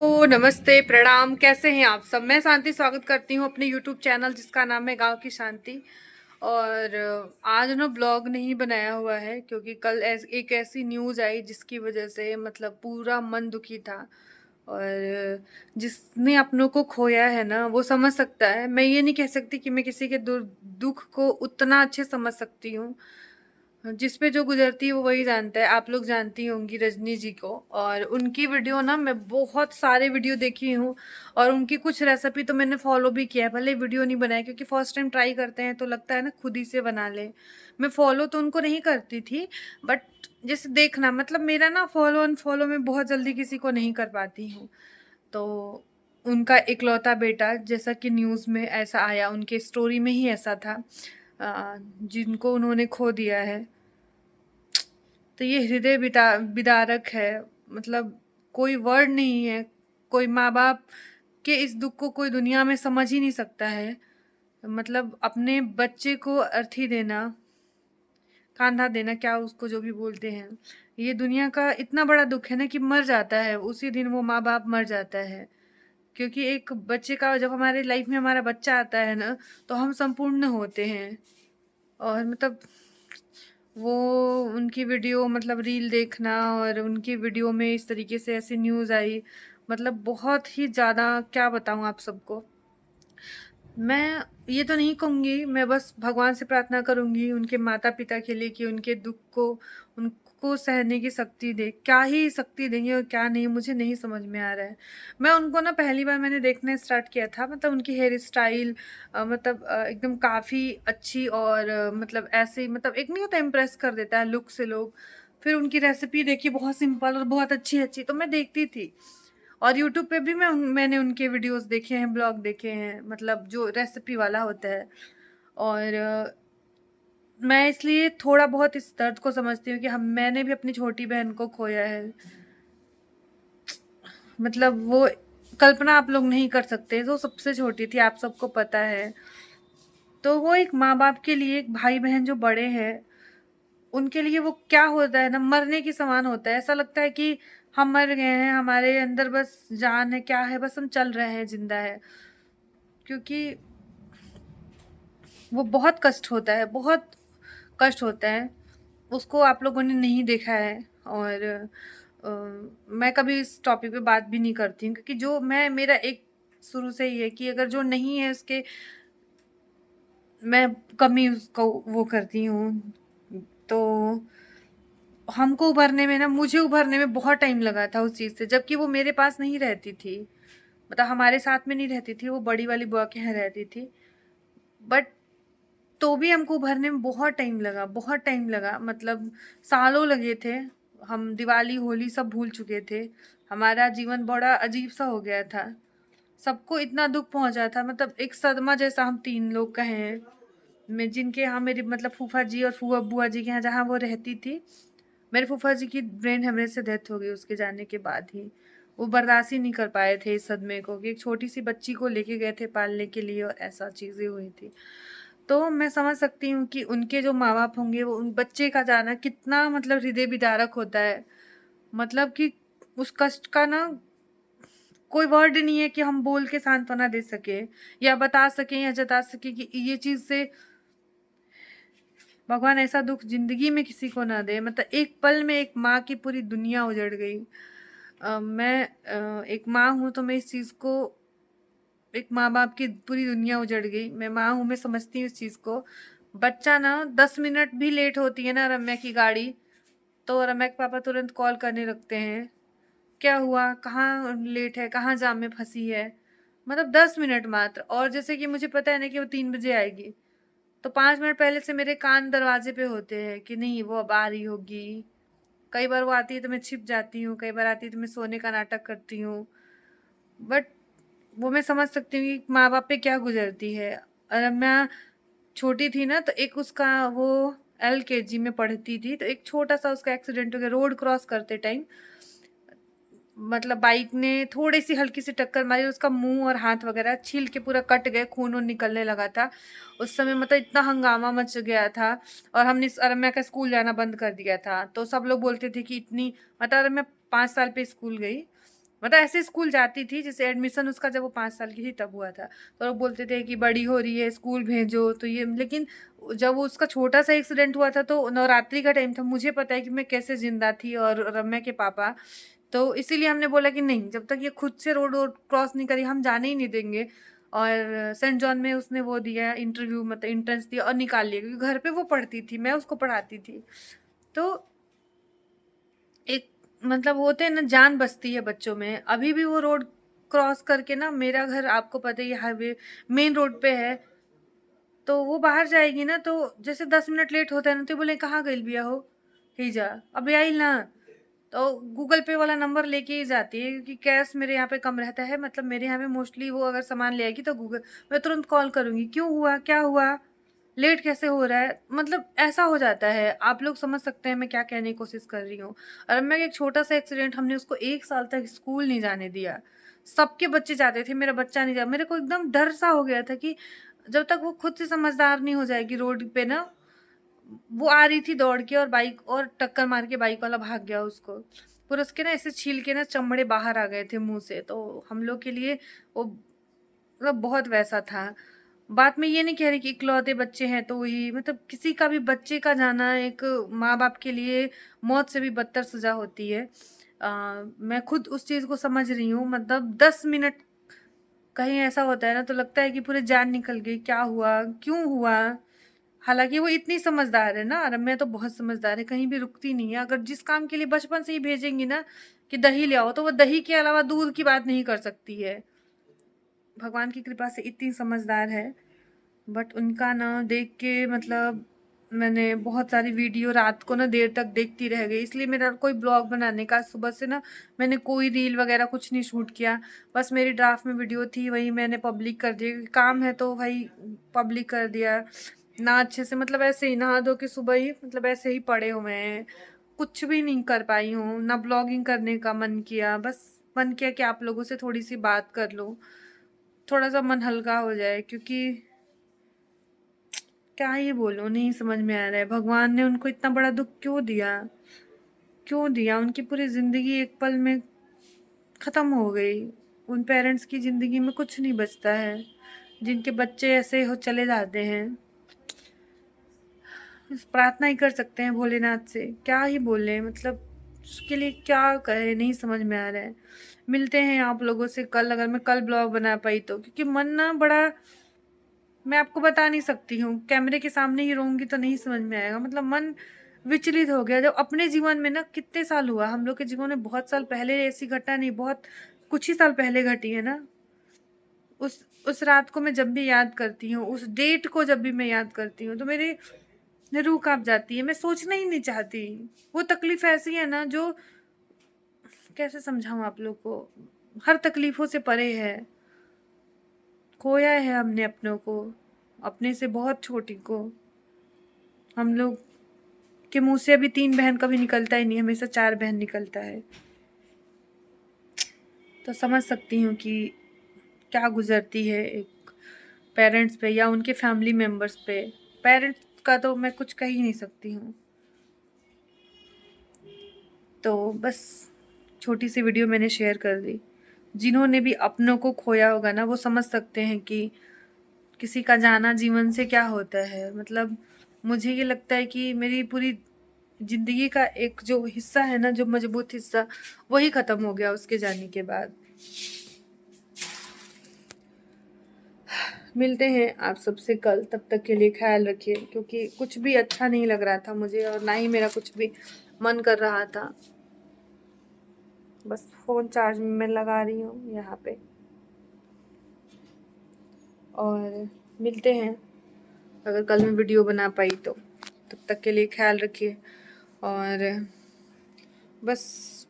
नमस्ते, प्रणाम, कैसे हैं आप सब? मैं शांति स्वागत करती हूँ अपने यूट्यूब चैनल जिसका नाम है गाँव की शांति। और आज ना ब्लॉग नहीं बनाया हुआ है क्योंकि कल एक ऐसी न्यूज़ आई जिसकी वजह से मतलब पूरा मन दुखी था। और जिसने अपनों को खोया है ना वो समझ सकता है। मैं ये नहीं कह सकती कि मैं किसी के दुख को उतना अच्छे समझ सकती हूँ। जिस पे जो गुजरती है वो वही जानता है। आप लोग जानती होंगी रजनी जी को, और उनकी वीडियो ना मैं बहुत सारे वीडियो देखी हूँ। और उनकी कुछ रेसिपी तो मैंने फॉलो भी किया है, भले वीडियो नहीं बनाया क्योंकि फर्स्ट टाइम ट्राई करते हैं तो लगता है ना खुद ही से बना ले। मैं फॉलो तो उनको नहीं करती थी, बट जैसे देखना मतलब मेरा ना फॉलो अनफॉलो में बहुत जल्दी किसी को नहीं कर पाती हूँ। तो उनका इकलौता बेटा, जैसा कि न्यूज़ में ऐसा आया, उनके स्टोरी में ही ऐसा था, जिनको उन्होंने खो दिया है। तो ये हृदय विदारक है। मतलब कोई वर्ड नहीं है। कोई माँ-बाप के इस दुःख को कोई दुनिया में समझ ही नहीं सकता है। मतलब अपने बच्चे को अर्थी देना, कांधा देना, क्या उसको जो भी बोलते हैं। ये दुनिया का इतना बड़ा दुःख है ना कि मर जाता है, उसी दिन वो माँ-बाप मर जाता है। क्योंकि एक बच्चे का जब हमारे लाइफ में हमारा बच्चा आता है ना, तो हम संपूर्ण होते हैं। और मतलब वो उनकी वीडियो मतलब रील देखना, और उनकी वीडियो में इस तरीके से ऐसी न्यूज़ आई, मतलब बहुत ही ज़्यादा क्या बताऊँ आप सबको। मैं ये तो नहीं कहूँगी, मैं बस भगवान से प्रार्थना करूँगी उनके माता-पिता के लिए कि उनके दुःख को उनको सहने की शक्ति दे। क्या ही शक्ति देंगे और क्या नहीं, मुझे नहीं समझ में आ रहा है। मैं उनको ना पहली बार मैंने देखना स्टार्ट किया था, मतलब उनकी हेयर स्टाइल मतलब एकदम काफ़ी अच्छी, और मतलब ऐसे ही मतलब एक नहीं होता इम्प्रेस कर देता है लुक से लोग। फिर उनकी रेसिपी देखी बहुत सिंपल और बहुत अच्छी-अच्छी, तो मैं देखती थी। और यूट्यूब पे भी मैंने उनके वीडियोस देखे हैं, ब्लॉग देखे हैं, मतलब जो रेसिपी वाला होता है। और मैं इसलिए थोड़ा बहुत इस दर्द को समझती हूँ कि हम मैंने भी अपनी छोटी बहन को खोया है। मतलब वो कल्पना आप लोग नहीं कर सकते, वो सबसे छोटी थी, आप सबको पता है। तो वो एक माँ-बाप के लिए, एक भाई-बहन जो बड़े हैं, उनके लिए वो क्या होता है ना, मरने के समान होता है। ऐसा लगता है कि हम मर गए हैं, हमारे अंदर बस जान है, क्या है, बस हम चल रहे हैं, ज़िंदा है। क्योंकि वो बहुत कष्ट होता है, बहुत कष्ट होता है। उसको आप लोगों ने नहीं देखा है। और अ, मैं कभी इस टॉपिक पे बात भी नहीं करती हूँ क्योंकि जो मैं मेरा एक शुरू से ही है कि अगर जो नहीं है उसके मैं कमी उसको वो करती हूँ। तो हमको उभरने में ना, मुझे उभरने में बहुत टाइम लगा था उस चीज़ से, जबकि वो मेरे पास नहीं रहती थी। मतलब हमारे साथ में नहीं रहती थी, वो बड़ी वाली बुआ के यहाँ रहती थी। बट तो भी हमको भरने में बहुत टाइम लगा, बहुत टाइम लगा, मतलब सालों लगे थे। हम दिवाली, होली सब भूल चुके थे। हमारा जीवन बड़ा अजीब-सा हो गया था। सबको इतना दुःख पहुँचा था, मतलब एक सदमा जैसा हम 3 लोग कहें। मैं जिनके यहाँ मेरी मतलब फूफा जी और फूआ बुआ जी के यहाँ जहाँ वो रहती थी, मेरे फूफा जी की ब्रेन हेमरेज से डेथ हो गई उसके जाने के बाद ही। वो बर्दाश्त ही नहीं कर पाए थे इस सदमे को कि एक छोटी-सी बच्ची को लेके गए थे पालने के लिए और ऐसा चीज़ें हुई थी। तो मैं समझ सकती हूँ कि उनके जो माँ-बाप होंगे वो उन बच्चे का जाना कितना मतलब हृदय विदारक होता है। मतलब कि उस कष्ट का ना कोई वर्ड नहीं है कि हम बोल के सांत्वना दे सकें या बता सकें या जता सकें कि ये चीज़ से भगवान ऐसा दुःख ज़िंदगी में किसी को ना दे। मतलब एक पल में एक माँ की पूरी दुनिया उजड़ गई। मैं एक माँ हूँ तो मैं इस चीज़ को, एक माँ-बाप की पूरी दुनिया उजड़ गई। मैं माँ हूँ, मैं समझती हूँ इस चीज़ को। बच्चा ना 10 मिनट भी लेट होती है ना रम्या की गाड़ी, तो रम्या के पापा तुरंत कॉल करने लगते हैं। क्या हुआ? कहाँ लेट है? कहाँ जाम में फँसी है? मतलब 10 मिनट मात्र। और जैसे कि मुझे पता है ना कि वो 3 बजे आएगी, तो 5 मिनट पहले से मेरे कान दरवाज़े पे होते हैं कि नहीं वो अब आ रही होगी। कई बार वो आती है तो मैं छिप जाती हूँ, कई बार आती है तो मैं सोने का नाटक करती हूँ। बट वो मैं समझ सकती हूँ कि माँ-बाप पे क्या गुज़रती है। रम्या छोटी थी ना, तो एक उसका वो एलकेजी में पढ़ती थी, तो एक छोटा-सा उसका एक्सीडेंट हो गया रोड क्रॉस करते टाइम। मतलब बाइक ने थोड़ी-सी हल्की-सी टक्कर मारी, उसका मुँह और हाथ वगैरह छील के पूरा कट गए, खून-वून निकलने लगा था। उस समय मतलब इतना हंगामा मच गया था, और हमने रम्या का स्कूल जाना बंद कर दिया था। तो सब लोग बोलते थे कि इतनी, मतलब रम्या 5 साल पे स्कूल गई। मतलब ऐसे स्कूल जाती थी, जैसे एडमिशन उसका जब वो 5 साल की थी तब हुआ था। तो लोग बोलते थे कि बड़ी हो रही है, स्कूल भेजो, तो ये लेकिन जब वो उसका छोटा-सा एक्सीडेंट हुआ था तो नवरात्रि का टाइम था। मुझे पता है कि मैं कैसे ज़िंदा थी और रम्या के पापा, तो इसीलिए हमने बोला कि नहीं, जब तक ये खुद से रोड वोड क्रॉस नहीं करी, हम जाने ही नहीं देंगे। और सेंट जॉन में उसने वो दिया इंटरव्यू, मतलब एंट्रेंस दिया और निकाल लिया, क्योंकि घर पे वो पढ़ती थी, मैं उसको पढ़ाती थी। तो एक मतलब होते हैं ना, जान बसती है बच्चों में। अभी भी वो रोड क्रॉस करके ना, मेरा घर आपको पता ही है हाईवे मेन रोड पे है, तो वो बाहर जाएगी ना, तो जैसे 10 मिनट लेट होता है ना, तो बोले कहाँ गई बिया हो, ही जा अबे आई ना। तो गूगल पे वाला नंबर लेके ही जाती है, क्योंकि कैश मेरे यहाँ पे कम रहता है। मतलब मेरे यहाँ पे मोस्टली वो अगर सामान ले आएगी तो गूगल, मैं तुरंत कॉल करूंगी, क्यों हुआ, क्या हुआ, लेट कैसे हो रहा है, मतलब ऐसा हो जाता है। आप लोग समझ सकते हैं मैं क्या कहने की कोशिश कर रही हूँ। और मैं एक छोटा सा एक्सीडेंट, हमने उसको 1 साल तक स्कूल नहीं जाने दिया। सबके बच्चे जाते थे, मेरा बच्चा नहीं जा। मेरे को एकदम डर सा हो गया था कि जब तक वो खुद से समझदार नहीं हो जाएगी रोड पे ना। वो आ रही थी दौड़ के और बाइक और टक्कर मार के बाइक वाला भाग गया उसको। फिर उसके ना ऐसे छील के ना चमड़े बाहर आ गए थे मुंह से, तो हम लोग के लिए वो मतलब बहुत वैसा था। बात मैं ये नहीं कह रही कि इकलौते बच्चे हैं तो ही, मतलब किसी का भी बच्चे का जाना एक माँ बाप के लिए मौत से भी बदतर सजा होती है। मैं खुद उस चीज को समझ रही हूँ। मतलब 10 मिनट कहीं ऐसा होता है ना, तो लगता है कि पूरी जान निकल गई, क्या हुआ, क्यों हुआ। हालांकि वो इतनी समझदार है ना, रम्या तो बहुत समझदार है, कहीं भी रुकती नहीं है। अगर जिस काम के लिए बचपन से ही भेजेंगी ना कि दही ले आओ, तो वो दही के अलावा दूध की बात नहीं कर सकती है। भगवान की कृपा से इतनी समझदार है। बट उनका ना देख के मतलब मैंने बहुत सारी वीडियो रात को ना देर तक देखती रह गई, इसलिए मेरा कोई ब्लॉग बनाने का सुबह से ना मैंने कोई रील वगैरह कुछ नहीं शूट किया। बस मेरी ड्राफ्ट में वीडियो थी, वही मैंने पब्लिक कर दिया, क्योंकि काम है तो भाई पब्लिक कर दिया। ना अच्छे से, मतलब ऐसे ही नहा धो के सुबह ही, मतलब ऐसे ही पड़े हुए हैं, कुछ भी नहीं कर पाई हूँ ना। ब्लॉगिंग करने का मन किया, बस मन किया कि आप लोगों से थोड़ी सी बात कर लूँ, थोड़ा सा मन हल्का हो जाए। क्योंकि क्या ही बोलूं, नहीं समझ में आ रहा है भगवान ने उनको इतना बड़ा दुख क्यों दिया, क्यों दिया। उनकी पूरी जिंदगी एक पल में खत्म हो गई। उन पेरेंट्स की जिंदगी में कुछ नहीं बचता है जिनके बच्चे ऐसे हो चले जाते हैं। बस प्रार्थना ही कर सकते हैं भोलेनाथ से, क्या ही बोले, मतलब उसके लिए क्या कहे, नहीं समझ में आ रहा है। मिलते हैं आप लोगों से कल, अगर मैं कल ब्लॉग बना पाई तो, क्योंकि मन ना बड़ा, मैं आपको बता नहीं सकती हूँ, कैमरे के सामने ही रहूंगी तो नहीं समझ में आएगा। मतलब मन विचलित हो गया। जब अपने जीवन में ना कितने साल हुआ, हम लोग के जीवन में बहुत साल पहले ऐसी घटना नहीं, बहुत कुछ ही साल पहले घटी है ना। उस रात को मैं जब भी याद करती हूँ, उस डेट को जब भी मैं याद करती हूँ, तो मेरी रूह कांप जाती है। मैं सोचना ही नहीं चाहती। वो तकलीफ ऐसी है ना जो, कैसे समझाऊं आप लोग को, हर तकलीफों से परे है। खोया है हमने अपनों को, अपने से बहुत छोटी को। हम लोग के मुंह से अभी 3 बहन कभी निकलता ही नहीं, हमेशा 4 बहन निकलता है। तो समझ सकती हूँ कि क्या गुजरती है एक पेरेंट्स पे या उनके फैमिली मेंबर्स पे। पेरेंट्स का तो मैं कुछ कह ही नहीं सकती हूँ। तो बस छोटी सी वीडियो मैंने शेयर कर दी। जिन्होंने भी अपनों को खोया होगा ना, वो समझ सकते हैं कि किसी का जाना जीवन से क्या होता है। मतलब मुझे ये लगता है कि मेरी पूरी जिंदगी का एक जो हिस्सा है ना, जो मजबूत हिस्सा, वही खत्म हो गया उसके जाने के बाद। मिलते हैं आप सबसे कल, तब तक के लिए ख्याल रखिए, क्योंकि कुछ भी अच्छा नहीं लग रहा था मुझे, और ना ही मेरा कुछ भी मन कर रहा था। बस फोन चार्ज में मैं लगा रही हूँ यहाँ पे। और मिलते हैं अगर कल मैं वीडियो बना पाई तो। तब तक के लिए ख्याल रखिए। और बस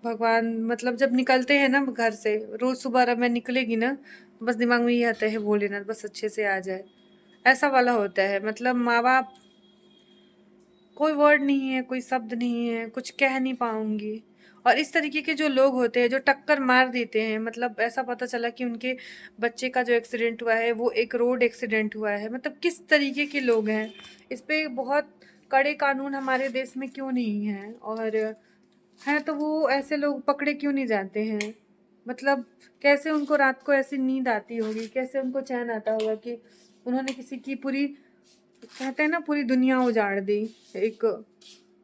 भगवान, मतलब जब निकलते हैं ना घर से, रोज सुबह मैं निकलेगी ना, तो बस दिमाग में ये आता है भोलेनाथ बस अच्छे से आ जाए, ऐसा वाला होता है। मतलब माँ बाप, कोई वर्ड नहीं है, कोई शब्द नहीं है, कुछ कह नहीं पाऊंगी। और इस तरीके के जो लोग होते हैं जो टक्कर मार देते हैं, मतलब ऐसा पता चला कि उनके बच्चे का जो एक्सीडेंट हुआ है वो एक रोड एक्सीडेंट हुआ है। मतलब किस तरीके के लोग हैं, इस पे बहुत कड़े कानून हमारे देश में क्यों नहीं है, और है तो वो ऐसे लोग पकड़े क्यों नहीं जाते हैं। मतलब कैसे उनको रात को ऐसी नींद आती होगी, कैसे उनको चैन आता होगा कि उन्होंने किसी की पूरी, कहते हैं ना, पूरी दुनिया उजाड़ दी। एक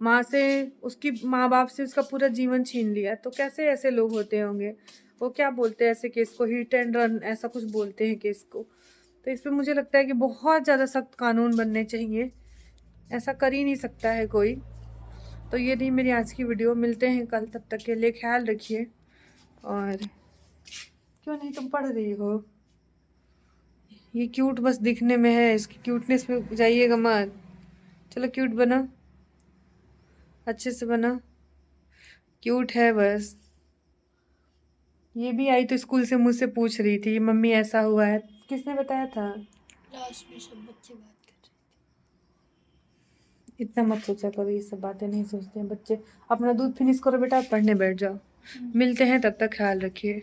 माँ से, उसकी माँ बाप से उसका पूरा जीवन छीन लिया, तो कैसे ऐसे लोग होते होंगे। वो क्या बोलते हैं ऐसे केस को, हिट एंड रन ऐसा कुछ बोलते हैं केस को। तो इस पे मुझे लगता है कि बहुत ज़्यादा सख्त कानून बनने चाहिए, ऐसा कर ही नहीं सकता है कोई। तो ये थी मेरी आज की वीडियो, मिलते हैं कल, तब तक के लिए ख्याल रखिए। और क्यों नहीं, तुम पढ़ रही हो? ये क्यूट बस दिखने में है, इसकी क्यूटनेस में जाइएगा मत। चलो क्यूट बना, अच्छे से बना, क्यूट है बस। ये भी आई तो स्कूल से मुझसे पूछ रही थी मम्मी ऐसा हुआ है, किसने बताया था? क्लास में सब बच्चे बात कर रहे इतना मत सोचा करो, ये सब बातें नहीं सोचते हैं बच्चे। अपना दूध फिनिश करो बेटा, पढ़ने बैठ जाओ। मिलते हैं, तब तक ख्याल रखिए।